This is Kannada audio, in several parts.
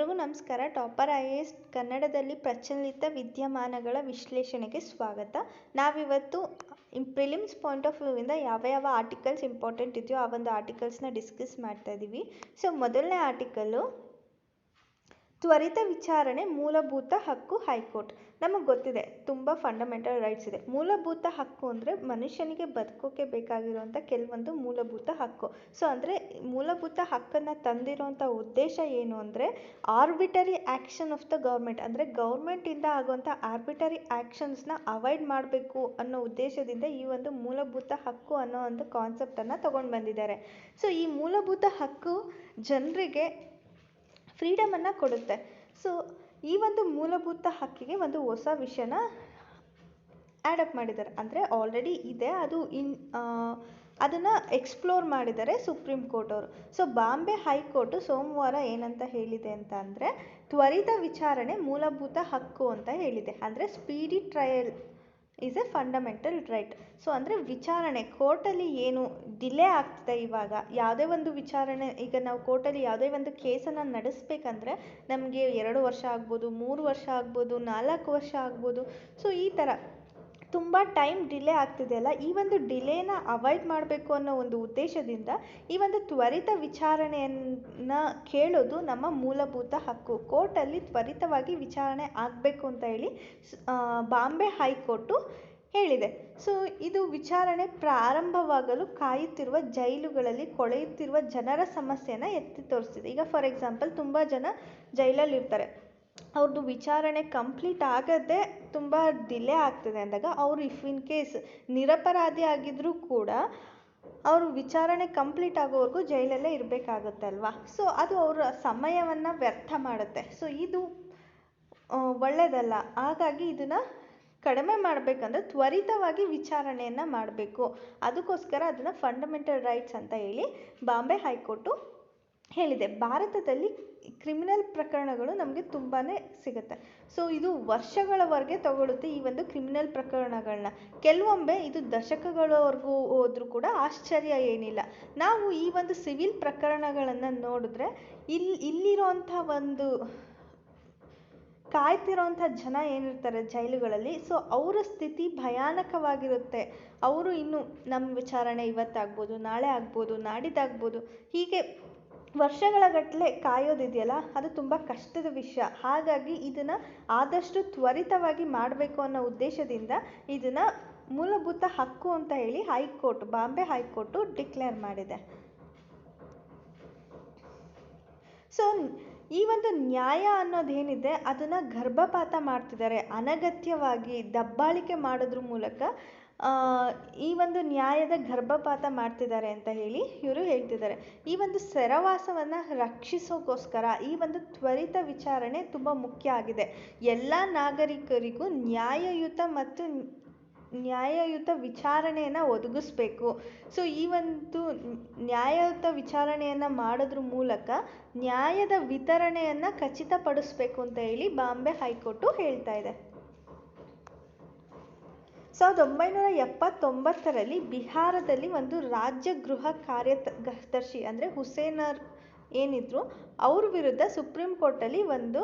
ಎಲ್ರಿಗೂ ನಮಸ್ಕಾರ. ಟಾಪರ್ IAS ಕನ್ನಡದಲ್ಲಿ ಪ್ರಚಲಿತ ವಿದ್ಯಮಾನಗಳ ವಿಶ್ಲೇಷಣೆಗೆ ಸ್ವಾಗತ. ನಾವಿವತ್ತು ಪ್ರಿಲಿಮ್ಸ್ ಪಾಯಿಂಟ್ ಆಫ್ ವ್ಯೂವಿಂದ ಯಾವ ಆರ್ಟಿಕಲ್ಸ್ ಇಂಪಾರ್ಟೆಂಟ್ ಇದೆಯೋ ಆ ಒಂದು ಆರ್ಟಿಕಲ್ಸ್ನ ಡಿಸ್ಕಸ್ ಮಾಡ್ತಾ ಇದ್ದೀವಿ. ಸೊ ಮೊದಲನೇ ಆರ್ಟಿಕಲ್ಲು ತ್ವರಿತ ವಿಚಾರಣೆ ಮೂಲಭೂತ ಹಕ್ಕು ಹೈಕೋರ್ಟ್. ನಮಗೆ ಗೊತ್ತಿದೆ ತುಂಬ ಫಂಡಮೆಂಟಲ್ ರೈಟ್ಸ್ ಇದೆ. ಮೂಲಭೂತ ಹಕ್ಕು ಅಂದರೆ ಮನುಷ್ಯನಿಗೆ ಬದುಕೋಕೆ ಬೇಕಾಗಿರುವಂಥ ಕೆಲವೊಂದು ಮೂಲಭೂತ ಹಕ್ಕು. ಸೊ ಅಂದರೆ ಮೂಲಭೂತ ಹಕ್ಕನ್ನು ತಂದಿರೋಂಥ ಉದ್ದೇಶ ಏನು ಅಂದರೆ ಆರ್ಬಿಟರಿ ಆ್ಯಕ್ಷನ್ ಆಫ್ ದ ಗೌರ್ಮೆಂಟ್, ಅಂದರೆ ಗೌರ್ಮೆಂಟಿಂದ ಆಗುವಂಥ ಆರ್ಬಿಟರಿ ಆ್ಯಕ್ಷನ್ಸ್ನ ಅವಾಯ್ಡ್ ಮಾಡಬೇಕು ಅನ್ನೋ ಉದ್ದೇಶದಿಂದ ಈ ಒಂದು ಮೂಲಭೂತ ಹಕ್ಕು ಅನ್ನೋ ಒಂದು ಕಾನ್ಸೆಪ್ಟನ್ನು ತೊಗೊಂಡು ಬಂದಿದ್ದಾರೆ. ಸೊ ಈ ಮೂಲಭೂತ ಹಕ್ಕು ಜನರಿಗೆ ಫ್ರೀಡಮನ್ನು ಕೊಡುತ್ತೆ. ಸೊ ಈ ಒಂದು ಮೂಲಭೂತ ಹಕ್ಕಿಗೆ ಒಂದು ಹೊಸ ವಿಷಯನ ಆ್ಯಡಪ್ ಮಾಡಿದ್ದಾರೆ. ಅಂದರೆ ಆಲ್ರೆಡಿ ಇದೆ, ಅದನ್ನು ಎಕ್ಸ್ಪ್ಲೋರ್ ಮಾಡಿದ್ದಾರೆ ಸುಪ್ರೀಂ ಕೋರ್ಟ್ ಅವರು. ಸೊ ಬಾಂಬೆ ಹೈಕೋರ್ಟು ಸೋಮವಾರ ಏನಂತ ಹೇಳಿದೆ ಅಂತ ಅಂದರೆ ತ್ವರಿತ ವಿಚಾರಣೆ ಮೂಲಭೂತ ಹಕ್ಕು ಅಂತ ಹೇಳಿದೆ. ಅಂದರೆ speedy trial is A fundamental right. So ಅಂದರೆ ವಿಚಾರಣೆ ಕೋರ್ಟಲ್ಲಿ ಏನು ಡಿಲೇ ಆಗ್ತಿದೆ, ಇವಾಗ ಯಾವುದೇ ಒಂದು ವಿಚಾರಣೆ, ಈಗ ನಾವು ಕೋರ್ಟಲ್ಲಿ ಯಾವುದೇ ಒಂದು ಕೇಸನ್ನು ನಡೆಸಬೇಕಂದ್ರೆ ನಮಗೆ 2 ವರ್ಷ ಆಗ್ಬೋದು, 3 ವರ್ಷ ಆಗ್ಬೋದು, 4 ವರ್ಷ ಆಗ್ಬೋದು. ಸೊ ಈ ಥರ ತುಂಬ ಟೈಮ್ ಡಿಲೇ ಆಗ್ತಿದೆಯಲ್ಲ, ಈ ಒಂದು ಡಿಲೇನ ಅವಾಯ್ಡ್ ಮಾಡಬೇಕು ಅನ್ನೋ ಒಂದು ಉದ್ದೇಶದಿಂದ ಈ ಒಂದು ತ್ವರಿತ ವಿಚಾರಣೆಯನ್ನು ಕೇಳೋದು ನಮ್ಮ ಮೂಲಭೂತ ಹಕ್ಕು. ಕೋರ್ಟಲ್ಲಿ ತ್ವರಿತವಾಗಿ ವಿಚಾರಣೆ ಆಗಬೇಕು ಅಂತ ಹೇಳಿ ಬಾಂಬೆ ಹೈಕೋರ್ಟು ಹೇಳಿದೆ. ಸೊ ಇದು ವಿಚಾರಣೆ ಪ್ರಾರಂಭವಾಗಲು ಕಾಯುತ್ತಿರುವ ಜೈಲುಗಳಲ್ಲಿ ಕೊಳೆಯುತ್ತಿರುವ ಜನರ ಸಮಸ್ಯೆಯನ್ನು ಎತ್ತಿ ತೋರಿಸ್ತಿದೆ. ಈಗ ಫಾರ್ ಎಕ್ಸಾಂಪಲ್ ತುಂಬ ಜನ ಜೈಲಲ್ಲಿ ಇರ್ತಾರೆ, ಅವ್ರದ್ದು ವಿಚಾರಣೆ ಕಂಪ್ಲೀಟ್ ಆಗದೆ ತುಂಬ ಡಿಲೇ ಆಗ್ತಿದೆ ಅಂದಾಗ ಅವರು ಇನ್ ಕೇಸ್ ನಿರಪರಾಧಿ ಆಗಿದ್ದರೂ ಕೂಡ ಅವರು ವಿಚಾರಣೆ ಕಂಪ್ಲೀಟ್ ಆಗೋವರೆಗೂ ಜೈಲಲ್ಲೇ ಇರಬೇಕಾಗುತ್ತೆ ಅಲ್ವಾ. ಸೊ ಅದು ಅವರ ಸಮಯವನ್ನು ವ್ಯರ್ಥ ಮಾಡುತ್ತೆ. ಸೊ ಇದು ಒಳ್ಳೆಯದಲ್ಲ. ಹಾಗಾಗಿ ಇದನ್ನು ಕಡಿಮೆ ಮಾಡಬೇಕಂದ್ರೆ ತ್ವರಿತವಾಗಿ ವಿಚಾರಣೆಯನ್ನು ಮಾಡಬೇಕು. ಅದಕ್ಕೋಸ್ಕರ ಅದನ್ನು ಫಂಡಮೆಂಟಲ್ ರೈಟ್ಸ್ ಅಂತ ಹೇಳಿ ಬಾಂಬೆ ಹೈಕೋರ್ಟು ಹೇಳಿದೆ. ಭಾರತದಲ್ಲಿ ಕ್ರಿಮಿನಲ್ ಪ್ರಕರಣಗಳು ನಮಗೆ ತುಂಬಾ ಸಿಗುತ್ತೆ. ಸೊ ಇದು ವರ್ಷಗಳವರೆಗೆ ತಗೊಳುತ್ತೆ ಈ ಒಂದು ಕ್ರಿಮಿನಲ್ ಪ್ರಕರಣಗಳನ್ನ. ಕೆಲವೊಮ್ಮೆ ಇದು ದಶಕಗಳವರೆಗೂ ಹೋದರೂ ಕೂಡ ಆಶ್ಚರ್ಯ ಏನಿಲ್ಲ. ನಾವು ಈ ಒಂದು ಸಿವಿಲ್ ಪ್ರಕರಣಗಳನ್ನು ನೋಡಿದ್ರೆ ಇಲ್ಲಿರೋಂಥ ಒಂದು ಕಾಯ್ತಿರೋಂಥ ಜನ ಏನಿರ್ತಾರೆ ಜೈಲುಗಳಲ್ಲಿ, ಸೊ ಅವರ ಸ್ಥಿತಿ ಭಯಾನಕವಾಗಿರುತ್ತೆ. ಅವರು ಇನ್ನು ನಮ್ಮ ವಿಚಾರಣೆ ಇವತ್ತಾಗ್ಬೋದು, ನಾಳೆ ಆಗ್ಬೋದು, ನಾಡಿದ್ದಾಗ್ಬೋದು, ಹೀಗೆ ವರ್ಷಗಳ ಗಟ್ಟಲೆ ಕಾಯೋದಿದೆಯಲ್ಲ, ಅದು ತುಂಬ ಕಷ್ಟದ ವಿಷಯ. ಹಾಗಾಗಿ ಇದನ್ನು ಆದಷ್ಟು ತ್ವರಿತವಾಗಿ ಮಾಡಬೇಕು ಅನ್ನೋ ಉದ್ದೇಶದಿಂದ ಇದನ್ನು ಮೂಲಭೂತ ಹಕ್ಕು ಅಂತ ಹೇಳಿ ಬಾಂಬೆ ಹೈಕೋರ್ಟು ಡಿಕ್ಲೇರ್ ಮಾಡಿದೆ. ಸೊ ಈ ಒಂದು ನ್ಯಾಯ ಅನ್ನೋದೇನಿದೆ ಅದನ್ನು ಗರ್ಭಪಾತ ಮಾಡ್ತಿದ್ದಾರೆ, ಅನಗತ್ಯವಾಗಿ ದಬ್ಬಾಳಿಕೆ ಮಾಡೋದ್ರ ಮೂಲಕ ಈ ಒಂದು ನ್ಯಾಯದ ಗರ್ಭಪಾತ ಮಾಡ್ತಿದ್ದಾರೆ ಅಂತ ಹೇಳಿ ಇವರು ಹೇಳ್ತಿದ್ದಾರೆ. ಈ ಒಂದು ಸೆರೆವಾಸವನ್ನು ರಕ್ಷಿಸೋಕ್ಕೋಸ್ಕರ ಈ ಒಂದು ತ್ವರಿತ ವಿಚಾರಣೆ ತುಂಬ ಮುಖ್ಯ ಆಗಿದೆ. ಎಲ್ಲ ನಾಗರಿಕರಿಗೂ ನ್ಯಾಯಯುತ ವಿಚಾರಣೆಯನ್ನು ಒದಗಿಸ್ಬೇಕು. ಸೊ ಈ ಒಂದು ನ್ಯಾಯಯುತ ವಿಚಾರಣೆಯನ್ನು ಮಾಡೋದ್ರ ಮೂಲಕ ನ್ಯಾಯದ ವಿತರಣೆಯನ್ನು ಖಚಿತಪಡಿಸ್ಬೇಕು ಅಂತ ಹೇಳಿ ಬಾಂಬೆ ಹೈಕೋರ್ಟು ಹೇಳ್ತಾ ಇದೆ. 1979ರಲ್ಲಿ ಬಿಹಾರದಲ್ಲಿ ಒಂದು ರಾಜ್ಯ ಗೃಹ ಕಾರ್ಯದರ್ಶಿ ಅಂದರೆ ಹುಸೇನರ್ ಏನಿದ್ರು ಅವ್ರ ವಿರುದ್ಧ ಸುಪ್ರೀಂ ಕೋರ್ಟಲ್ಲಿ ಒಂದು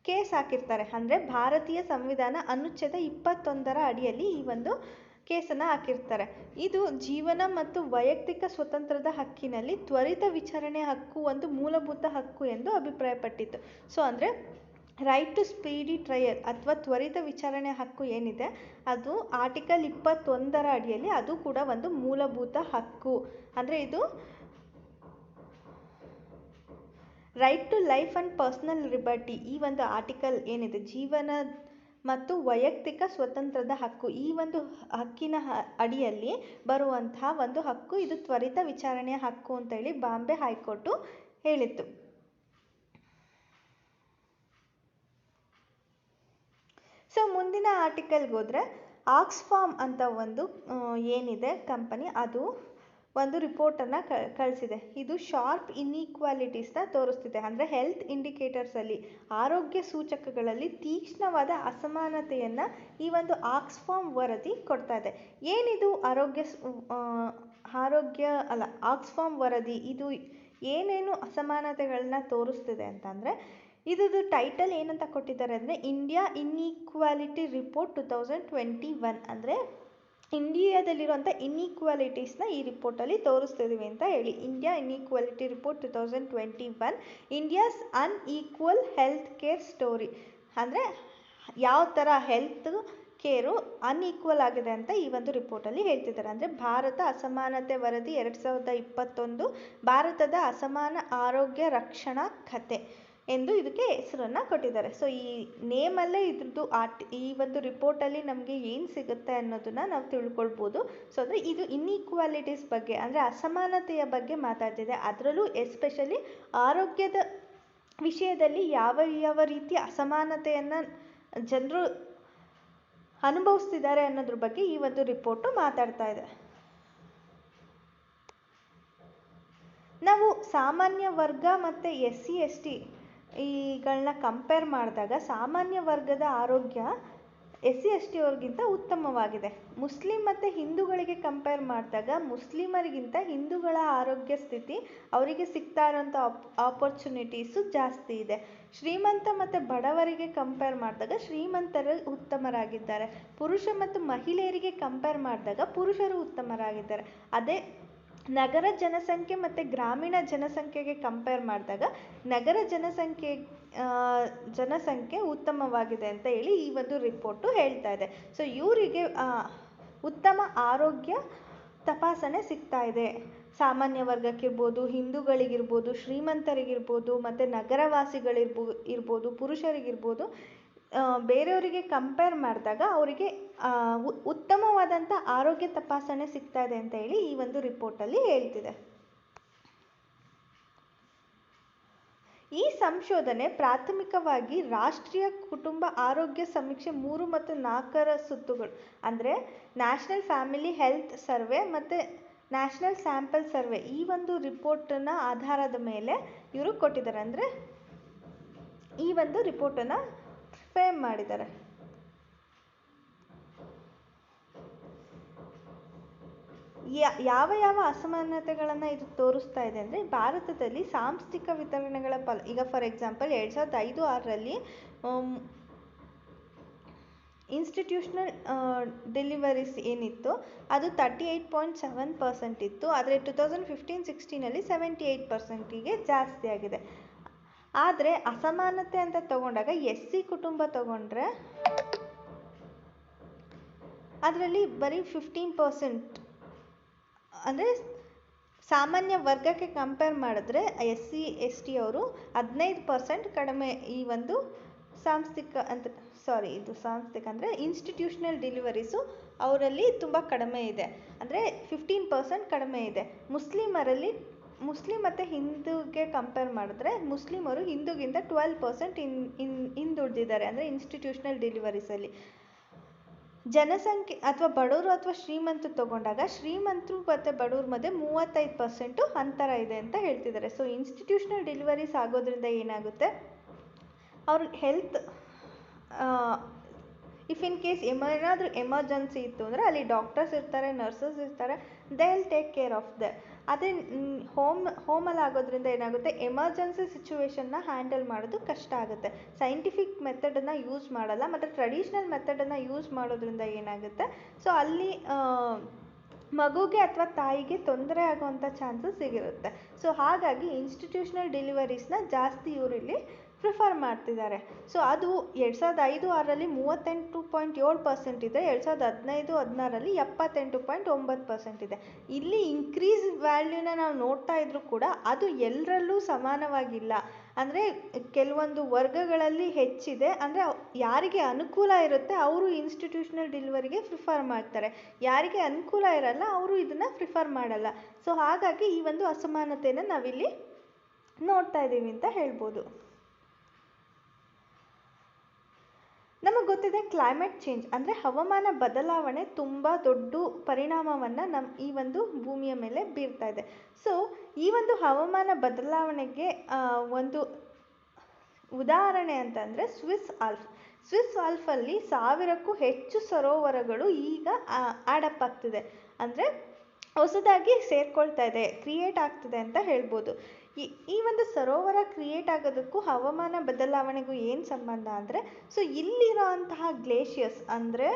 ಕೇಸ್ ಹಾಕಿರ್ತಾರೆ. ಅಂದರೆ ಭಾರತೀಯ ಸಂವಿಧಾನ ಅನುಚ್ಛೇದ 21ರ ಅಡಿಯಲ್ಲಿ ಈ ಒಂದು ಕೇಸನ್ನು ಹಾಕಿರ್ತಾರೆ. ಇದು ಜೀವನ ಮತ್ತು ವೈಯಕ್ತಿಕ ಸ್ವತಂತ್ರದ ಹಕ್ಕಿನಲ್ಲಿ ತ್ವರಿತ ವಿಚಾರಣೆ ಹಕ್ಕು ಒಂದು ಮೂಲಭೂತ ಹಕ್ಕು ಎಂದು ಅಭಿಪ್ರಾಯಪಟ್ಟಿತ್ತು. ಸೊ ಅಂದರೆ ರೈಟ್ ಟು ಸ್ಪೀಡಿ ಟ್ರಯಲ್ ಅಥವಾ ತ್ವರಿತ ವಿಚಾರಣೆ ಹಕ್ಕು ಏನಿದೆ ಅದು ಆರ್ಟಿಕಲ್ 21ರ ಅಡಿಯಲ್ಲಿ ಅದು ಕೂಡ ಒಂದು ಮೂಲಭೂತ ಹಕ್ಕು. ಅಂದರೆ ಇದು right to life and personal liberty, ಈ ಒಂದು ಆರ್ಟಿಕಲ್ ಏನಿದೆ ಜೀವನ ಮತ್ತು ವೈಯಕ್ತಿಕ ಸ್ವತಂತ್ರದ ಹಕ್ಕು, ಈ ಒಂದು ಹಕ್ಕಿನ ಅಡಿಯಲ್ಲಿ ಬರುವಂತಹ ಒಂದು ಹಕ್ಕು ಇದು ತ್ವರಿತ ವಿಚಾರಣೆಯ ಹಕ್ಕು ಅಂತ ಹೇಳಿ ಬಾಂಬೆ ಹೈಕೋರ್ಟು ಹೇಳಿತ್ತು. ಸೊ ಮುಂದಿನ ಆರ್ಟಿಕಲ್ಗೆ ಹೋದರೆ ಆಕ್ಸ್ಫಾಮ್ ಅಂತ ಒಂದು ಏನಿದೆ ಕಂಪನಿ, ಅದು ಒಂದು ರಿಪೋರ್ಟನ್ನು ಕಳಿಸಿದೆ. ಇದು ಶಾರ್ಪ್ ಇನ್ಇಕ್ವಾಲಿಟೀಸ್ನ ತೋರಿಸ್ತಿದೆ. ಅಂದರೆ ಹೆಲ್ತ್ ಇಂಡಿಕೇಟರ್ಸಲ್ಲಿ, ಆರೋಗ್ಯ ಸೂಚಕಗಳಲ್ಲಿ ತೀಕ್ಷ್ಣವಾದ ಅಸಮಾನತೆಯನ್ನು ಈ ಒಂದು ಆಕ್ಸ್ಫಾಮ್ ವರದಿ ಕೊಡ್ತಾ ಇದೆ. ಏನಿದು ಆಕ್ಸ್ಫಾಮ್ ವರದಿ, ಇದು ಏನೇನು ಅಸಮಾನತೆಗಳನ್ನ ತೋರಿಸ್ತಿದೆ ಅಂತಂದರೆ, ಇದ್ರದ್ದು ಟೈಟಲ್ ಏನಂತ ಕೊಟ್ಟಿದ್ದಾರೆ ಅಂದರೆ ಇಂಡಿಯಾ ಇನ್ಈಕ್ವಾಲಿಟಿ ರಿಪೋರ್ಟ್ 2021. ಅಂದರೆ ಇಂಡಿಯಾದಲ್ಲಿರುವಂಥ ಇನ್ಈಕ್ವಾಲಿಟೀಸ್ನ ಈ ರಿಪೋರ್ಟಲ್ಲಿ ತೋರಿಸ್ತಿದ್ದೀವಿ ಅಂತ ಹೇಳಿ. India inequality report 2021, India's unequal health care story. ಅಂದರೆ ಯಾವ ಥರ ಹೆಲ್ತ್ ಕೇರು ಅನ್ಈಕ್ವಲ್ ಆಗಿದೆ ಅಂತ ಈ ಒಂದು ರಿಪೋರ್ಟಲ್ಲಿ ಹೇಳ್ತಿದ್ದಾರೆ. ಅಂದರೆ ಭಾರತ ಅಸಮಾನತೆ ವರದಿ 2021, ಭಾರತದ ಅಸಮಾನ ಆರೋಗ್ಯ ರಕ್ಷಣಾ ಕಥೆ ಎಂದು ಇದಕ್ಕೆ ಹೆಸರನ್ನು ಕೊಟ್ಟಿದ್ದಾರೆ. ಸೊ ಈ ನೇಮಲ್ಲೇ ಇದ್ರದ್ದು ಈ ಒಂದು ರಿಪೋರ್ಟಲ್ಲಿ ನಮಗೆ ಏನು ಸಿಗುತ್ತೆ ಅನ್ನೋದನ್ನು ನಾವು ತಿಳ್ಕೊಳ್ಬೋದು. ಸೊ ಅಂದರೆ ಇದು ಇನ್ಈಕ್ವಾಲಿಟೀಸ್ ಬಗ್ಗೆ, ಅಂದರೆ ಅಸಮಾನತೆಯ ಬಗ್ಗೆ ಮಾತಾಡ್ತಿದೆ. ಅದರಲ್ಲೂ ಎಸ್ಪೆಷಲಿ ಆರೋಗ್ಯದ ವಿಷಯದಲ್ಲಿ ಯಾವ ಯಾವ ರೀತಿಯ ಅಸಮಾನತೆಯನ್ನು ಜನರು ಅನುಭವಿಸ್ತಿದ್ದಾರೆ ಅನ್ನೋದ್ರ ಬಗ್ಗೆ ಈ ಒಂದು ರಿಪೋರ್ಟು ಮಾತಾಡ್ತಾ ಇದೆ. ನಾವು ಸಾಮಾನ್ಯ ವರ್ಗ ಮತ್ತು SC/ST ಈಗಳನ್ನ ಕಂಪೇರ್ ಮಾಡಿದಾಗ ಸಾಮಾನ್ಯ ವರ್ಗದ ಆರೋಗ್ಯ SC/ST ಅವ್ರಿಗಿಂತ ಉತ್ತಮವಾಗಿದೆ. ಮುಸ್ಲಿಂ ಮತ್ತು ಹಿಂದೂಗಳಿಗೆ ಕಂಪೇರ್ ಮಾಡಿದಾಗ ಮುಸ್ಲಿಮರಿಗಿಂತ ಹಿಂದೂಗಳ ಆರೋಗ್ಯ ಸ್ಥಿತಿ, ಅವರಿಗೆ ಸಿಗ್ತಾ ಇರೋಂಥ ಆಪರ್ಚುನಿಟೀಸು ಜಾಸ್ತಿ ಇದೆ. ಶ್ರೀಮಂತ ಮತ್ತು ಬಡವರಿಗೆ ಕಂಪೇರ್ ಮಾಡಿದಾಗ ಶ್ರೀಮಂತರು ಉತ್ತಮರಾಗಿದ್ದಾರೆ. ಪುರುಷ ಮತ್ತು ಮಹಿಳೆಯರಿಗೆ ಕಂಪೇರ್ ಮಾಡಿದಾಗ ಪುರುಷರು ಉತ್ತಮರಾಗಿದ್ದಾರೆ. ಅದೇ ನಗರ ಜನಸಂಖ್ಯೆ ಮತ್ತು ಗ್ರಾಮೀಣ ಜನಸಂಖ್ಯೆಗೆ ಕಂಪೇರ್ ಮಾಡಿದಾಗ ನಗರ ಜನಸಂಖ್ಯೆ ಉತ್ತಮವಾಗಿದೆ ಅಂತ ಹೇಳಿ ಈ ಒಂದು ರಿಪೋರ್ಟು ಹೇಳ್ತಾ ಇದೆ. ಸೊ ಇವರಿಗೆ ಉತ್ತಮ ಆರೋಗ್ಯ ತಪಾಸಣೆ ಸಿಗ್ತಾ ಇದೆ. ಸಾಮಾನ್ಯ ವರ್ಗಕ್ಕಿರ್ಬೋದು, ಹಿಂದೂಗಳಿಗಿರ್ಬೋದು, ಶ್ರೀಮಂತರಿಗಿರ್ಬೋದು, ಮತ್ತು ನಗರವಾಸಿಗಳಿರ್ಬೋದು, ಪುರುಷರಿಗಿರ್ಬೋದು, ಬೇರೆಯವರಿಗೆ ಕಂಪೇರ್ ಮಾಡಿದಾಗ ಅವರಿಗೆ ಉತ್ತಮವಾದಂಥ ಆರೋಗ್ಯ ತಪಾಸಣೆ ಸಿಗ್ತಾ ಇದೆ ಅಂತ ಹೇಳಿ ಈ ಒಂದು ರಿಪೋರ್ಟಲ್ಲಿ ಹೇಳ್ತಿದೆ. ಈ ಸಂಶೋಧನೆ ಪ್ರಾಥಮಿಕವಾಗಿ ರಾಷ್ಟ್ರೀಯ ಕುಟುಂಬ ಆರೋಗ್ಯ ಸಮೀಕ್ಷೆ 3 ಮತ್ತು 4ರ ಸುತ್ತುಗಳು, ಅಂದರೆ ನ್ಯಾಷನಲ್ ಫ್ಯಾಮಿಲಿ ಹೆಲ್ತ್ ಸರ್ವೆ ಮತ್ತು ನ್ಯಾಷನಲ್ ಸ್ಯಾಂಪಲ್ ಸರ್ವೆ, ಈ ಒಂದು ರಿಪೋರ್ಟನ್ನು ಆಧಾರದ ಮೇಲೆ ಇವರು ಕೊಟ್ಟಿದ್ದಾರೆ. ಅಂದರೆ ಈ ಒಂದು ರಿಪೋರ್ಟನ್ನು ಫ್ರೇಮ್ ಮಾಡಿದ್ದಾರೆ. ಯಾವ ಯಾವ ಅಸಮಾನತೆಗಳನ್ನು ಇದು ತೋರಿಸ್ತಾ ಇದೆ ಅಂದರೆ, ಭಾರತದಲ್ಲಿ ಸಾಂಸ್ಥಿಕ ವಿತರಣೆಗಳ ಈಗ ಫಾರ್ ಎಕ್ಸಾಂಪಲ್ 2005-6ರಲ್ಲಿ ಇನ್ಸ್ಟಿಟ್ಯೂಷನಲ್ ಡೆಲಿವರೀಸ್ ಏನಿತ್ತು ಅದು 38.7% ಇತ್ತು. ಆದರೆ 2015-16ನಲ್ಲಿ 78%ಗೆ ಜಾಸ್ತಿ ಆಗಿದೆ. ಆದರೆ ಅಸಮಾನತೆ ಅಂತ ತಗೊಂಡಾಗ SC ಕುಟುಂಬ ತಗೊಂಡ್ರೆ ಅದರಲ್ಲಿ ಬರೀ 15%, ಅಂದರೆ ಸಾಮಾನ್ಯ ವರ್ಗಕ್ಕೆ ಕಂಪೇರ್ ಮಾಡಿದ್ರೆ SC/ST ಅವರು 15% ಕಡಿಮೆ ಈ ಒಂದು ಅಂದರೆ ಇನ್ಸ್ಟಿಟ್ಯೂಷನಲ್ ಡೆಲಿವರೀಸು ಅವರಲ್ಲಿ ತುಂಬ ಕಡಿಮೆ ಇದೆ, ಅಂದರೆ 15% ಕಡಿಮೆ ಇದೆ. ಮುಸ್ಲಿಂ ಮತ್ತು ಹಿಂದೂಗೆ ಕಂಪೇರ್ ಮಾಡಿದ್ರೆ ಮುಸ್ಲಿಮರು ಹಿಂದೂಗಿಂತ 12% ಹಿಂದುಳಿದಿದ್ದಾರೆ, ಅಂದರೆ ಇನ್ಸ್ಟಿಟ್ಯೂಷನಲ್ ಡೆಲಿವರೀಸಲ್ಲಿ. ಜನಸಂಖ್ಯೆ ಅಥವಾ ಬಡವರು ಅಥವಾ ಶ್ರೀಮಂತರು ತಗೊಂಡಾಗ ಶ್ರೀಮಂತರು ಮತ್ತು ಬಡವ್ರ ಮಧ್ಯೆ 35% ಅಂತರ ಇದೆ ಅಂತ ಹೇಳ್ತಿದ್ದಾರೆ. ಸೊ ಇನ್ಸ್ಟಿಟ್ಯೂಷನಲ್ ಡೆಲಿವರೀಸ್ ಆಗೋದ್ರಿಂದ ಏನಾಗುತ್ತೆ, ಅವ್ರ ಹೆಲ್ತ್ ಇಫ್ ಇನ್ ಕೇಸ್ ಏನಾದರೂ ಎಮರ್ಜೆನ್ಸಿ ಇತ್ತು ಅಂದರೆ ಅಲ್ಲಿ ಡಾಕ್ಟರ್ಸ್ ಇರ್ತಾರೆ, ನರ್ಸಸ್ ಇರ್ತಾರೆ, they will take care of the. ಅದೇ ಹೋಮಲ್ಲಿ ಆಗೋದ್ರಿಂದ ಏನಾಗುತ್ತೆ, ಎಮರ್ಜೆನ್ಸಿ ಸಿಚುವೇಶನ್ನ ಹ್ಯಾಂಡಲ್ ಮಾಡೋದು ಕಷ್ಟ ಆಗುತ್ತೆ. ಸೈಂಟಿಫಿಕ್ ಮೆಥಡನ್ನು ಯೂಸ್ ಮಾಡಲ್ಲ, ಮತ್ತು ಟ್ರೆಡಿಷ್ನಲ್ ಮೆಥಡನ್ನು ಯೂಸ್ ಮಾಡೋದ್ರಿಂದ ಏನಾಗುತ್ತೆ, ಸೊ ಅಲ್ಲಿ ಮಗುಗೆ ಅಥವಾ ತಾಯಿಗೆ ತೊಂದರೆ ಆಗುವಂಥ ಚಾನ್ಸಸ್ ಸಿಗಿರುತ್ತೆ. ಸೊ ಹಾಗಾಗಿ ಇನ್ಸ್ಟಿಟ್ಯೂಷನಲ್ ಡೆಲಿವರೀಸ್ನ ಜಾಸ್ತಿ ಇವರಿಲ್ಲಿ ಪ್ರಿಫರ್ ಮಾಡ್ತಿದ್ದಾರೆ. ಸೊ ಅದು 2005-6ರಲ್ಲಿ 38.7% ಇದೆ, 2015-16ರಲ್ಲಿ 78.9% ಇದೆ. ಇಲ್ಲಿ ಇನ್ಕ್ರೀಸ್ ವ್ಯಾಲ್ಯೂನ ನಾವು ನೋಡ್ತಾ ಇದ್ರೂ ಕೂಡ ಅದು ಎಲ್ಲರಲ್ಲೂ ಸಮಾನವಾಗಿಲ್ಲ. ಅಂದರೆ ಕೆಲವೊಂದು ವರ್ಗಗಳಲ್ಲಿ ಹೆಚ್ಚಿದೆ, ಅಂದರೆ ಯಾರಿಗೆ ಅನುಕೂಲ ಇರುತ್ತೆ ಅವರು ಇನ್ಸ್ಟಿಟ್ಯೂಷನಲ್ ಡೆಲಿವರಿಗೆ ಪ್ರಿಫರ್ ಮಾಡ್ತಾರೆ, ಯಾರಿಗೆ ಅನುಕೂಲ ಇರಲ್ಲ ಅವರು ಇದನ್ನು ಪ್ರಿಫರ್ ಮಾಡಲ್ಲ. ಸೊ ಹಾಗಾಗಿ ಈ ಒಂದು ಅಸಮಾನತೆಯನ್ನು ನಾವಿಲ್ಲಿ ನೋಡ್ತಾ ಇದ್ದೀವಿ ಅಂತ ಹೇಳ್ಬೋದು. ನಮಗೆ ಗೊತ್ತಿದೆ ಕ್ಲೈಮೇಟ್ ಚೇಂಜ್ ಅಂದರೆ ಹವಾಮಾನ ಬದಲಾವಣೆ ತುಂಬ ದೊಡ್ಡ ಪರಿಣಾಮವನ್ನು ಈ ಒಂದು ಭೂಮಿಯ ಮೇಲೆ ಬೀರ್ತಾ ಇದೆ. ಸೊ ಈ ಒಂದು ಹವಾಮಾನ ಬದಲಾವಣೆಗೆ ಒಂದು ಉದಾಹರಣೆ ಅಂತಂದರೆ ಸ್ವಿಸ್ ಆಲ್ಪ್ಸಲ್ಲಿ 1000ಕ್ಕೂ ಹೆಚ್ಚು ಸರೋವರಗಳು ಈಗ ಆಡಪ್ ಆಗ್ತಿದೆ, ಅಂದರೆ ಹೊಸದಾಗಿ ಸೇರ್ಕೊಳ್ತಾ ಇದೆ, ಕ್ರಿಯೇಟ್ ಆಗ್ತಿದೆ ಅಂತ ಹೇಳ್ಬೋದು. ಈ ಒಂದು ಸರೋವರ ಕ್ರಿಯೇಟ್ ಆಗೋದಕ್ಕೂ ಹವಾಮಾನ ಬದಲಾವಣೆಗೂ ಏನು ಸಂಬಂಧ ಅಂದರೆ, ಸೊ ಇಲ್ಲಿರೋ ಅಂತಹ ಗ್ಲೇಷಿಯರ್ಸ್ ಅಂದರೆ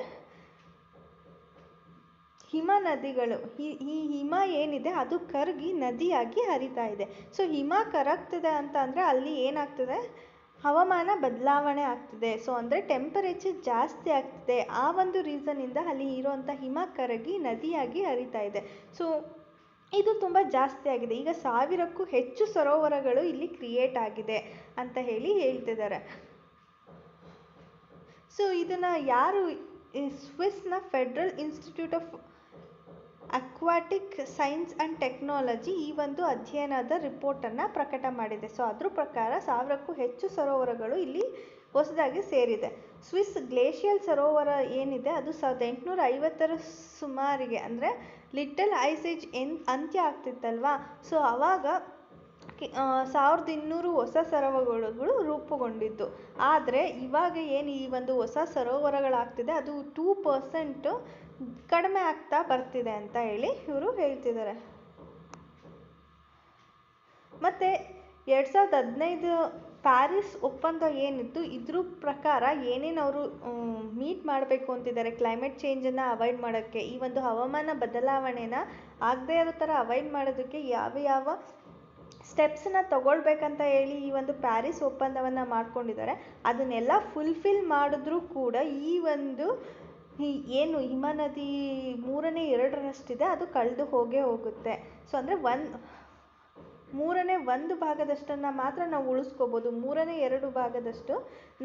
ಹಿಮ ನದಿಗಳು, ಈ ಹಿಮ ಏನಿದೆ ಅದು ಕರಗಿ ನದಿಯಾಗಿ ಹರಿತಾ ಇದೆ. ಸೊ ಹಿಮ ಕರಗ್ತಿದೆ ಅಂತ ಅಂದರೆ ಅಲ್ಲಿ ಏನಾಗ್ತದೆ, ಹವಾಮಾನ ಬದಲಾವಣೆ ಆಗ್ತಿದೆ. ಸೊ ಅಂದರೆ ಟೆಂಪರೇಚರ್ ಜಾಸ್ತಿ ಆಗ್ತಿದೆ. ಆ ಒಂದು ರೀಸನ್ನಿಂದ ಅಲ್ಲಿ ಇರೋವಂಥ ಹಿಮ ಕರಗಿ ನದಿಯಾಗಿ ಹರಿತಾ ಇದೆ. ಸೊ ಇದು ತುಂಬ ಜಾಸ್ತಿ ಆಗಿದೆ. ಈಗ 1000ಕ್ಕೂ ಹೆಚ್ಚು ಸರೋವರಗಳು ಇಲ್ಲಿ ಕ್ರಿಯೇಟ್ ಆಗಿದೆ ಅಂತ ಹೇಳ್ತಿದ್ದಾರೆ. ಸೊ ಇದನ್ನು ಯಾರು, ಸ್ವಿಸ್ನ federal institute of aquatic science and technology ಈ ಒಂದು ಅಧ್ಯಯನದ ರಿಪೋರ್ಟನ್ನು ಪ್ರಕಟ ಮಾಡಿದೆ. ಸೊ ಅದ್ರ ಪ್ರಕಾರ 1000ಕ್ಕೂ ಹೆಚ್ಚು ಸರೋವರಗಳು ಇಲ್ಲಿ ಹೊಸದಾಗಿ ಸೇರಿದೆ. ಸ್ವಿಸ್ ಗ್ಲೇಷಿಯಲ್ ಸರೋವರ ಏನಿದೆ ಅದು 1850ರ ಸುಮಾರಿಗೆ, ಅಂದರೆ ಲಿಟಲ್ ಐಸ್ ಏಜ್ ಅಂತ್ಯ ಆಗ್ತಿತ್ತಲ್ವಾ, ಸೊ ಆವಾಗ 1200 ಹೊಸ ಸರೋವರಗಳು ರೂಪುಗೊಂಡಿದ್ದು. ಆದರೆ ಇವಾಗ ಏನು ಈ ಒಂದು ಹೊಸ ಸರೋವರಗಳಾಗ್ತಿದೆ ಅದು 2% ಕಡಿಮೆ ಆಗ್ತಾ ಬರ್ತಿದೆ ಅಂತ ಇವರು ಹೇಳ್ತಿದ್ದಾರೆ. ಮತ್ತು 2015 ಪ್ಯಾರಿಸ್ ಒಪ್ಪಂದ ಏನಿತ್ತು ಇದ್ರ ಪ್ರಕಾರ ಏನೇನು ಅವರು ಮೀಟ್ ಮಾಡಬೇಕು ಅಂತಿದ್ದಾರೆ ಕ್ಲೈಮೇಟ್ ಚೇಂಜನ್ನು ಅವಾಯ್ಡ್ ಮಾಡೋಕ್ಕೆ, ಈ ಒಂದು ಹವಾಮಾನ ಬದಲಾವಣೆನ ಆಗದೇ ಇರೋ ಥರ ಅವಾಯ್ಡ್ ಮಾಡೋದಕ್ಕೆ ಯಾವ ಸ್ಟೆಪ್ಸನ್ನ ತಗೊಳ್ಬೇಕಂತ ಈ ಒಂದು ಪ್ಯಾರಿಸ್ ಒಪ್ಪಂದವನ್ನು ಮಾಡ್ಕೊಂಡಿದ್ದಾರೆ. ಅದನ್ನೆಲ್ಲ ಫುಲ್ಫಿಲ್ ಮಾಡಿದ್ರೂ ಕೂಡ ಈ ಒಂದು ಏನು ಹಿಮನದಿ 2/3 ಅದು ಕಳೆದು ಹೋಗುತ್ತೆ. ಸೊ ಅಂದರೆ 1/3 ಭಾಗದಷ್ಟನ್ನು ಮಾತ್ರ ನಾವು ಉಳಿಸ್ಕೋಬೋದು. 2/3 ಭಾಗದಷ್ಟು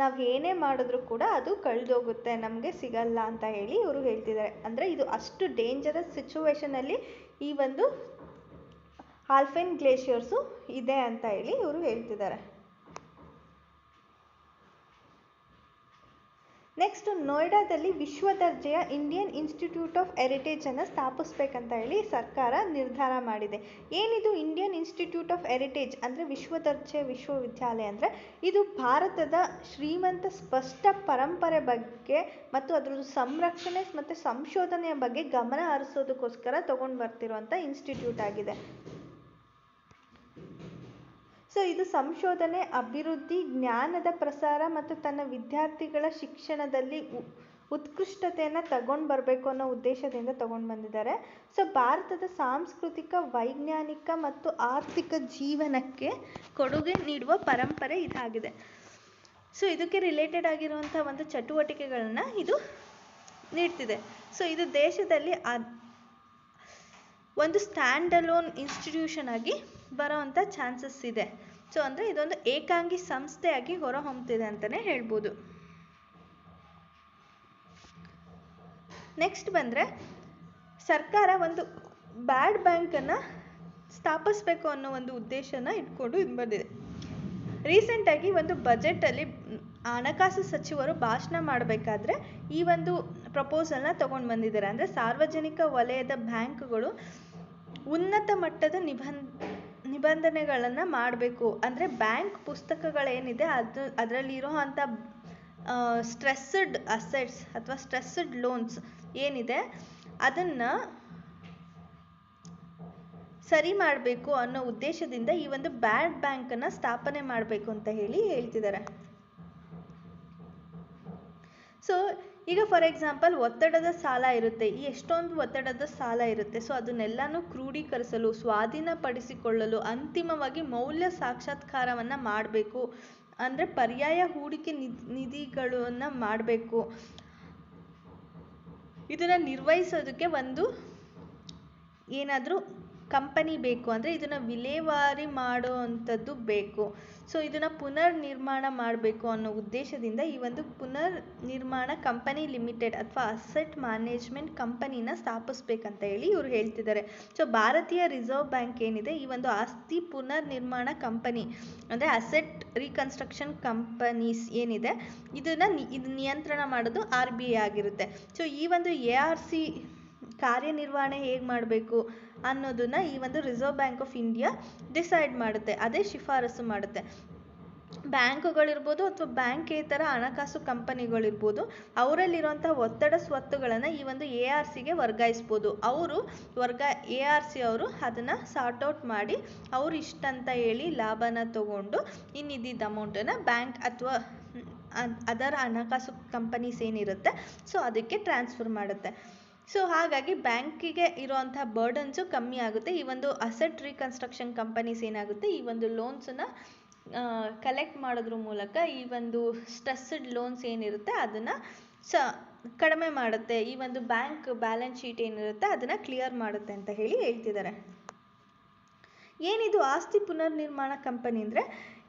ನಾವು ಏನೇ ಮಾಡಿದ್ರೂ ಕೂಡ ಅದು ಕಳೆದೋಗುತ್ತೆ, ನಮಗೆ ಸಿಗಲ್ಲ ಅಂತ ಇವರು ಹೇಳ್ತಿದ್ದಾರೆ. ಅಂದರೆ ಇದು ಅಷ್ಟು ಡೇಂಜರಸ್ ಸಿಚುವೇಶನಲ್ಲಿ ಈ ಒಂದು ಆಲ್ಪೈನ್ ಗ್ಲೇಷಿಯರ್ಸು ಇದೆ ಅಂತ ಇವರು ಹೇಳ್ತಿದ್ದಾರೆ. ನೆಕ್ಸ್ಟ್, ನೋಯ್ಡಾದಲ್ಲಿ ವಿಶ್ವದರ್ಜೆಯ ಇಂಡಿಯನ್ ಇನ್ಸ್ಟಿಟ್ಯೂಟ್ ಆಫ್ ಹೆರಿಟೇಜನ್ನು ಸ್ಥಾಪಿಸ್ಬೇಕಂತ ಸರ್ಕಾರ ನಿರ್ಧಾರ ಮಾಡಿದೆ. ಏನಿದು ಇಂಡಿಯನ್ ಇನ್ಸ್ಟಿಟ್ಯೂಟ್ ಆಫ್ ಹೆರಿಟೇಜ್ ಅಂದರೆ ವಿಶ್ವದರ್ಜೆ ವಿಶ್ವವಿದ್ಯಾಲಯ ಅಂದರೆ ಇದು ಭಾರತದ ಶ್ರೀಮಂತ ಸ್ಪಷ್ಟ ಪರಂಪರೆ ಬಗ್ಗೆ ಮತ್ತು ಅದರ ಸಂರಕ್ಷಣೆ ಮತ್ತು ಸಂಶೋಧನೆಯ ಬಗ್ಗೆ ಗಮನ ಹರಿಸೋದಕ್ಕೋಸ್ಕರ ತಗೊಂಡು ಬರ್ತಿರುವಂಥ ಇನ್ಸ್ಟಿಟ್ಯೂಟ್ ಆಗಿದೆ. ಸೊ ಇದು ಸಂಶೋಧನೆ, ಅಭಿವೃದ್ಧಿ, ಜ್ಞಾನದ ಪ್ರಸಾರ ಮತ್ತು ತನ್ನ ವಿದ್ಯಾರ್ಥಿಗಳ ಶಿಕ್ಷಣದಲ್ಲಿ ಉತ್ಕೃಷ್ಟತೆಯನ್ನು ತಗೊಂಡು ಬರಬೇಕು ಅನ್ನೋ ಉದ್ದೇಶದಿಂದ ತಗೊಂಡು ಬಂದಿದ್ದಾರೆ. ಸೊ ಭಾರತದ ಸಾಂಸ್ಕೃತಿಕ, ವೈಜ್ಞಾನಿಕ ಮತ್ತು ಆರ್ಥಿಕ ಜೀವನಕ್ಕೆ ಕೊಡುಗೆ ನೀಡುವ ಪರಂಪರೆ ಇದಾಗಿದೆ. ಸೊ ಇದಕ್ಕೆ ರಿಲೇಟೆಡ್ ಆಗಿರುವಂಥ ಒಂದು ಚಟುವಟಿಕೆಗಳನ್ನು ಇದು ನೀಡ್ತಿದೆ. ಸೊ ಇದು ದೇಶದಲ್ಲಿ ಒಂದು ಸ್ಟ್ಯಾಂಡ್ ಅಲೋನ್ ಇನ್ಸ್ಟಿಟ್ಯೂಷನ್ ಆಗಿ ಬರೋವಂಥ ಚಾನ್ಸಸ್ ಇದೆ. ಸೊ ಅಂದರೆ ಇದೊಂದು ಏಕಾಂಗಿ ಸಂಸ್ಥೆಯಾಗಿ ಹೊರಹೊಮ್ಮುತ್ತಿದೆ ಅಂತಲೇ ಹೇಳ್ಬೋದು. ನೆಕ್ಸ್ಟ್ ಬಂದರೆ, ಸರ್ಕಾರ ಒಂದು ಬ್ಯಾಡ್ ಬ್ಯಾಂಕನ್ನು ಸ್ಥಾಪಿಸಬೇಕು ಅನ್ನೋ ಒಂದು ಉದ್ದೇಶನ ಇಟ್ಕೊಂಡು ಇದು ಬಂದಿದೆ. ರೀಸೆಂಟಾಗಿ ಒಂದು ಬಜೆಟಲ್ಲಿ ಹಣಕಾಸು ಸಚಿವರು ಭಾಷಣ ಮಾಡಬೇಕಾದ್ರೆ ಈ ಒಂದು ಪ್ರಪೋಸಲ್ನ ತೊಗೊಂಡು ಬಂದಿದ್ದಾರೆ. ಅಂದರೆ ಸಾರ್ವಜನಿಕ ವಲಯದ ಬ್ಯಾಂಕ್ಗಳು ಉನ್ನತ ಮಟ್ಟದ ನಿಬಂಧನೆಗಳನ್ನು ಮಾಡಬೇಕು. ಅಂದರೆ ಬ್ಯಾಂಕ್ ಪುಸ್ತಕಗಳೇನಿದೆ ಅದರಲ್ಲಿರೋ ಅಂಥ ಸ್ಟ್ರೆಸ್ಡ್ ಅಸೆಟ್ಸ್ ಅಥವಾ ಸ್ಟ್ರೆಸ್ಡ್ ಲೋನ್ಸ್ ಏನಿದೆ ಅದನ್ನು ಸರಿ ಮಾಡಬೇಕು ಅನ್ನೋ ಉದ್ದೇಶದಿಂದ ಈ ಒಂದು ಬ್ಯಾಡ್ ಬ್ಯಾಂಕನ್ನು ಸ್ಥಾಪನೆ ಮಾಡಬೇಕು ಅಂತ ಹೇಳ್ತಿದ್ದಾರೆ. ಸೊ ಈಗ ಫಾರ್ ಎಕ್ಸಾಂಪಲ್ ಒತ್ತಡದ ಸಾಲ ಇರುತ್ತೆ, ಎಷ್ಟೊಂದು ಒತ್ತಡದ ಸಾಲ ಇರುತ್ತೆ. ಸೊ ಅದನ್ನೆಲ್ಲನೂ ಕ್ರೋಢೀಕರಿಸಲು, ಸ್ವಾಧೀನಪಡಿಸಿಕೊಳ್ಳಲು, ಅಂತಿಮವಾಗಿ ಮೌಲ್ಯ ಸಾಕ್ಷಾತ್ಕಾರವನ್ನು ಮಾಡಬೇಕು. ಅಂದರೆ ಪರ್ಯಾಯ ಹೂಡಿಕೆ ನಿಧಿಗಳನ್ನು ಮಾಡಬೇಕು. ಇದನ್ನು ನಿರ್ವಹಿಸೋದಕ್ಕೆ ಒಂದು ಏನಾದರೂ ಕಂಪನಿ ಬೇಕು, ಅಂದರೆ ಇದನ್ನು ವಿಲೇವಾರಿ ಮಾಡೋ ಅಂಥದ್ದು ಬೇಕು. ಸೊ ಇದನ್ನು ಪುನರ್ ನಿರ್ಮಾಣ ಮಾಡಬೇಕು ಅನ್ನೋ ಉದ್ದೇಶದಿಂದ ಈ ಒಂದು ಪುನರ್ ನಿರ್ಮಾಣ ಕಂಪನಿ ಲಿಮಿಟೆಡ್ ಅಥವಾ ಅಸೆಟ್ ಮ್ಯಾನೇಜ್ಮೆಂಟ್ ಕಂಪನಿನ ಸ್ಥಾಪಿಸ್ಬೇಕಂತ ಇವರು ಹೇಳ್ತಿದ್ದಾರೆ. ಸೊ ಭಾರತೀಯ ರಿಸರ್ವ್ ಬ್ಯಾಂಕ್ ಏನಿದೆ ಈ ಒಂದು ಆಸ್ತಿ ಪುನರ್ ನಿರ್ಮಾಣ ಕಂಪನಿ ಅಂದರೆ ಅಸೆಟ್ ರೀಕನ್ಸ್ಟ್ರಕ್ಷನ್ ಕಂಪನೀಸ್ ಏನಿದೆ ಇದು ನಿಯಂತ್ರಣ ಮಾಡೋದು RBI ಆಗಿರುತ್ತೆ. ಸೊ ಈ ಒಂದು ARC ಕಾರ್ಯನಿರ್ವಹಣೆ ಹೇಗೆ ಮಾಡಬೇಕು ಅನ್ನೋದನ್ನು ಈ ಒಂದು reserve bank of India decide ಮಾಡುತ್ತೆ, ಅದೇ ಶಿಫಾರಸು ಮಾಡುತ್ತೆ. ಬ್ಯಾಂಕುಗಳಿರ್ಬೋದು ಅಥವಾ ಬ್ಯಾಂಕೇತರ ಹಣಕಾಸು ಕಂಪನಿಗಳಿರ್ಬೋದು, ಅವರಲ್ಲಿರುವಂಥ ಒತ್ತಡ ಸ್ವತ್ತುಗಳನ್ನು ಈ ಒಂದು ARCಗೆ ವರ್ಗಾಯಿಸ್ಬೋದು. ಅವರು ARC ಅವರು ಅದನ್ನು ಸಾರ್ಟ್ ಔಟ್ ಮಾಡಿ ಅವ್ರು ಇಷ್ಟಂತ ಹೇಳಿ ಲಾಭನ ತಗೊಂಡು ಇನ್ನಿದ್ದ ಅಮೌಂಟನ್ನು ಬ್ಯಾಂಕ್ ಅಥವಾ ಅದರ ಹಣಕಾಸು ಕಂಪನೀಸ್ ಏನಿರುತ್ತೆ ಸೊ ಅದಕ್ಕೆ ಟ್ರಾನ್ಸ್ಫರ್ ಮಾಡುತ್ತೆ. ಸೊ ಹಾಗಾಗಿ ಬ್ಯಾಂಕಿಗೆ ಇರೋವಂಥ ಬರ್ಡನ್ಸು ಕಮ್ಮಿ ಆಗುತ್ತೆ. ಈ ಒಂದು ಅಸೆಟ್ ರೀಕನ್ಸ್ಟ್ರಕ್ಷನ್ ಕಂಪನೀಸ್ ಏನಾಗುತ್ತೆ, ಈ ಒಂದು ಲೋನ್ಸನ್ನು ಕಲೆಕ್ಟ್ ಮಾಡೋದ್ರ ಮೂಲಕ ಈ ಒಂದು ಸ್ಟ್ರೆಸ್ಡ್ ಲೋನ್ಸ್ ಏನಿರುತ್ತೆ ಅದನ್ನು ಕಡಿಮೆ ಮಾಡುತ್ತೆ. ಈ ಒಂದು ಬ್ಯಾಂಕ್ ಬ್ಯಾಲೆನ್ಸ್ ಶೀಟ್ ಏನಿರುತ್ತೆ ಅದನ್ನು ಕ್ಲಿಯರ್ ಮಾಡುತ್ತೆ ಅಂತ ಹೇಳ್ತಿದ್ದಾರೆ. ಏನಿದು ಆಸ್ತಿ ಪುನರ್ನಿರ್ಮಾಣ ಕಂಪನಿ ಅಂದರೆ,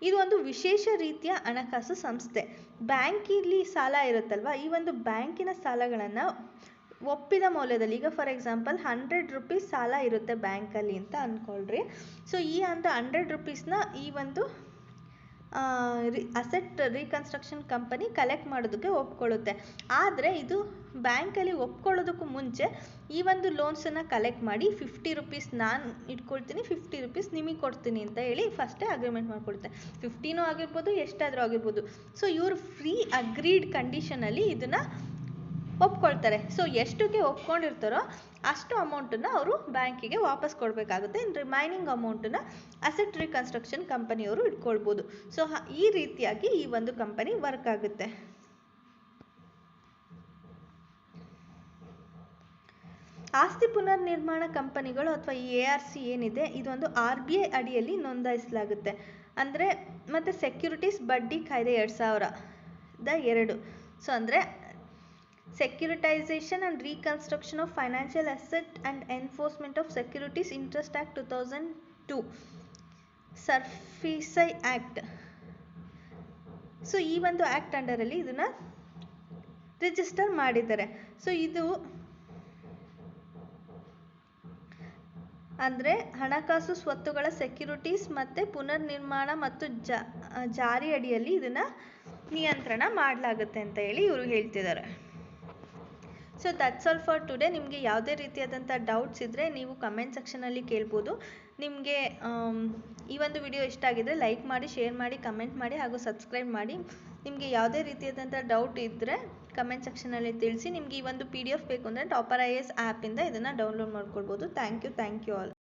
ಇದು ಒಂದು ವಿಶೇಷ ರೀತಿಯ ಹಣಕಾಸು ಸಂಸ್ಥೆ. ಬ್ಯಾಂಕಿಲಿ ಸಾಲ ಇರುತ್ತಲ್ವ, ಈ ಒಂದು ಬ್ಯಾಂಕಿನ ಸಾಲಗಳನ್ನು ಒಪ್ಪಿದ ಮೌಲ್ಯದಲ್ಲಿ, ಈಗ ಫಾರ್ ಎಕ್ಸಾಂಪಲ್ 100 ರೂಪೀಸ್ ಸಾಲ ಇರುತ್ತೆ ಬ್ಯಾಂಕಲ್ಲಿ ಅಂತ ಅಂದ್ಕೊಳ್ರಿ. ಸೊ ಈ ಅಂತ 100 ರೂಪೀಸ್ನ ಈ ಒಂದು ಅಸೆಟ್ ರೀಕನ್ಸ್ಟ್ರಕ್ಷನ್ ಕಂಪನಿ ಕಲೆಕ್ಟ್ ಮಾಡೋದಕ್ಕೆ ಒಪ್ಕೊಳ್ಳುತ್ತೆ. ಆದರೆ ಇದು ಬ್ಯಾಂಕಲ್ಲಿ ಒಪ್ಕೊಳ್ಳೋದಕ್ಕೂ ಮುಂಚೆ ಈ ಒಂದು ಲೋನ್ಸನ್ನು ಕಲೆಕ್ಟ್ ಮಾಡಿ 50 ರೂಪೀಸ್ ನಾನು ಇಟ್ಕೊಳ್ತೀನಿ, 50 ರೂಪೀಸ್ ನಿಮಗೆ ಕೊಡ್ತೀನಿ ಅಂತ ಹೇಳಿ ಫಸ್ಟೇ ಅಗ್ರಿಮೆಂಟ್ ಮಾಡ್ಕೊಳುತ್ತೆ. 50ನೂ ಆಗಿರ್ಬೋದು, ಎಷ್ಟಾದರೂ ಆಗಿರ್ಬೋದು. ಸೊ ಇವರು ಫ್ರೀ ಅಗ್ರೀಡ್ ಕಂಡೀಷನಲ್ಲಿ ಇದನ್ನು ಒಪ್ಕೊಳ್ತಾರೆ. ಸೊ ಎಷ್ಟಕ್ಕೆ ಒಪ್ಕೊಂಡಿರ್ತಾರೋ ಅಷ್ಟು ಅಮೌಂಟನ್ನು ಅವರು ಬ್ಯಾಂಕಿಗೆ ವಾಪಸ್ ಕೊಡಬೇಕಾಗುತ್ತೆ. ಇನ್ನು ರಿಮೈನಿಂಗ್ ಅಮೌಂಟನ್ನು ಅಸೆಟ್ ರೀಕನ್ಸ್ಟ್ರಕ್ಷನ್ ಕಂಪನಿಯವರು ಇಟ್ಕೊಳ್ಬೋದು. ಸೊ ಈ ರೀತಿಯಾಗಿ ಈ ಒಂದು ಕಂಪನಿ ವರ್ಕ್ ಆಗುತ್ತೆ. ಆಸ್ತಿ ಪುನರ್ನಿರ್ಮಾಣ ಕಂಪನಿಗಳು ಅಥವಾ ಈ ARC ಏನಿದೆ ಇದೊಂದು RBI ಅಡಿಯಲ್ಲಿ ನೋಂದಾಯಿಸಲಾಗುತ್ತೆ. ಅಂದರೆ ಮತ್ತು ಸೆಕ್ಯೂರಿಟೀಸ್ ಬಡ್ಡಿ ಕಾಯ್ದೆ 2002. ಸೊ ಅಂದರೆ securitisation and reconstruction of financial asset and enforcement of securities interest act 2002, SARFAESI act. So ಈ ಒಂದು ಆ್ಯಕ್ಟ್ ಅಂಡರಲ್ಲಿ ಇದನ್ನು ರಿಜಿಸ್ಟರ್ ಮಾಡಿದ್ದಾರೆ. ಸೊ ಇದು ಅಂದರೆ ಹಣಕಾಸು ಸ್ವತ್ತುಗಳ ಸೆಕ್ಯೂರಿಟೀಸ್ ಮತ್ತು ಪುನರ್ನಿರ್ಮಾಣ ಮತ್ತು ಜಾರಿ ಅಡಿಯಲ್ಲಿ ಇದನ್ನು ನಿಯಂತ್ರಣ ಮಾಡಲಾಗುತ್ತೆ ಅಂತ ಹೇಳಿ ಇವರು ಹೇಳ್ತಿದ್ದಾರೆ. So that's all for today. ನಿಮಗೆ ಯಾವುದೇ ರೀತಿಯಾದಂಥ ಡೌಟ್ಸ್ ಇದ್ದರೆ ನೀವು ಕಮೆಂಟ್ ಸೆಕ್ಷನಲ್ಲಿ ಕೇಳ್ಬೋದು. ನಿಮಗೆ ಈ ಒಂದು ವಿಡಿಯೋ ಇಷ್ಟ ಆಗಿದ್ದರೆ ಲೈಕ್ ಮಾಡಿ, ಶೇರ್ ಮಾಡಿ, ಕಮೆಂಟ್ ಮಾಡಿ ಹಾಗೂ ಸಬ್ಸ್ಕ್ರೈಬ್ ಮಾಡಿ. ನಿಮಗೆ ಯಾವುದೇ ರೀತಿಯಾದಂಥ ಡೌಟ್ ಇದ್ದರೆ ಕಮೆಂಟ್ ಸೆಕ್ಷನಲ್ಲಿ ತಿಳಿಸಿ. ನಿಮಗೆ ಈ ಒಂದು PDF ಬೇಕು ಅಂದರೆ ಟಾಪರ್ IAS ಆ್ಯಪಿಂದ ಇದನ್ನು ಡೌನ್ಲೋಡ್ ಮಾಡ್ಕೊಳ್ಬೋದು. Thank you all.